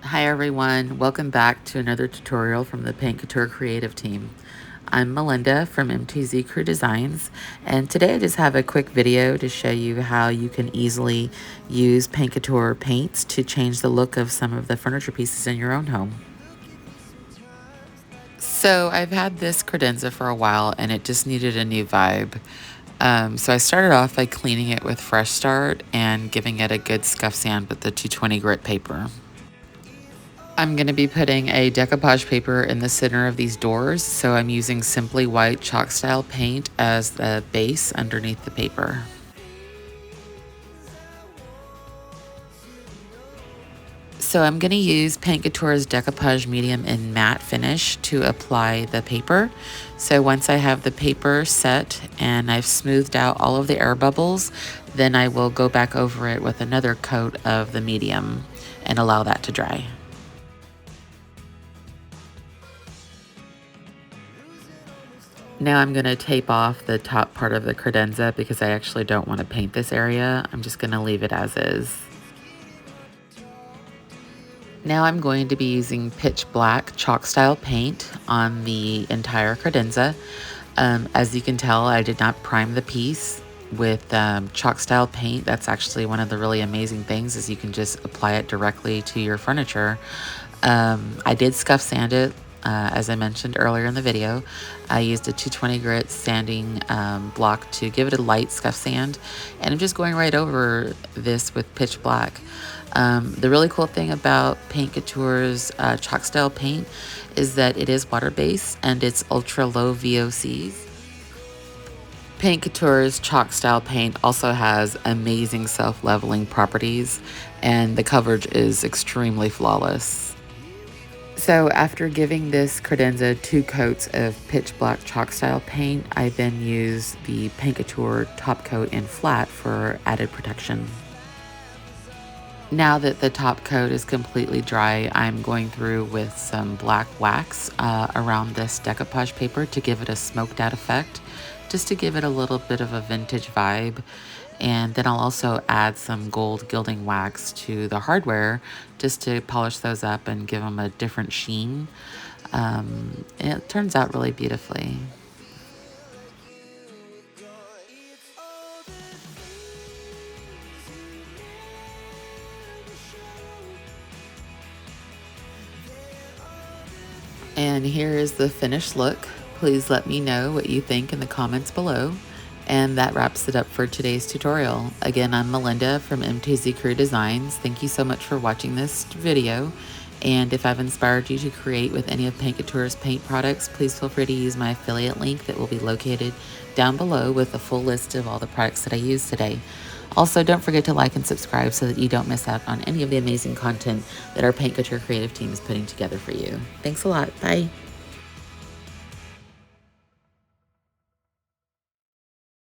Hi everyone, welcome back to another tutorial from the Paint Couture creative team. I'm Melinda from MTZ Crew Designs, and today I just have a quick video to show you how you can easily use Paint Couture paints to change the look of some of the furniture pieces in your own home. So I've had this credenza for a while and it just needed a new vibe. So I started off by cleaning it with Fresh Start and giving it a good scuff sand with the 220 grit paper. I'm going to be putting a decoupage paper in the center of these doors, so I'm using Simply White chalk style paint as the base underneath the paper. So I'm going to use Paint Couture's Decoupage Medium in Matte Finish to apply the paper. So once I have the paper set and I've smoothed out all of the air bubbles, then I will go back over it with another coat of the medium and allow that to dry. Now I'm going to tape off the top part of the credenza because I actually don't want to paint this area. I'm just going to leave it as is. Now I'm going to be using pitch black chalk style paint on the entire credenza. As you can tell, I did not prime the piece with chalk style paint. That's actually one of the really amazing things, is you can just apply it directly to your furniture. I did scuff sand it, as I mentioned earlier in the video. I used a 220 grit sanding block to give it a light scuff sand, and I'm just going right over this with pitch black. The really cool thing about Paint Couture's chalk style paint is that it is water-based and it's ultra low VOCs. Paint Couture's chalk style paint also has amazing self-leveling properties, and the coverage is extremely flawless. So after giving this credenza 2 coats of pitch black chalk style paint, I then use the Paint Couture top coat in flat for added protection. Now that the top coat is completely dry, I'm going through with some black wax around this decoupage paper to give it a smoked out effect, just to give it a little bit of a vintage vibe. And then I'll also add some gold gilding wax to the hardware just to polish those up and give them a different sheen. It turns out really beautifully. And here is the finished look. Please let me know what you think in the comments below. And that wraps it up for today's tutorial. Again, I'm Melinda from MTZ Crew Designs. Thank you so much for watching this video. And if I've inspired you to create with any of Paint Couture's paint products, please feel free to use my affiliate link that will be located down below with a full list of all the products that I used today. Also, don't forget to like and subscribe so that you don't miss out on any of the amazing content that our Paint Couture creative team is putting together for you. Thanks a lot. Bye.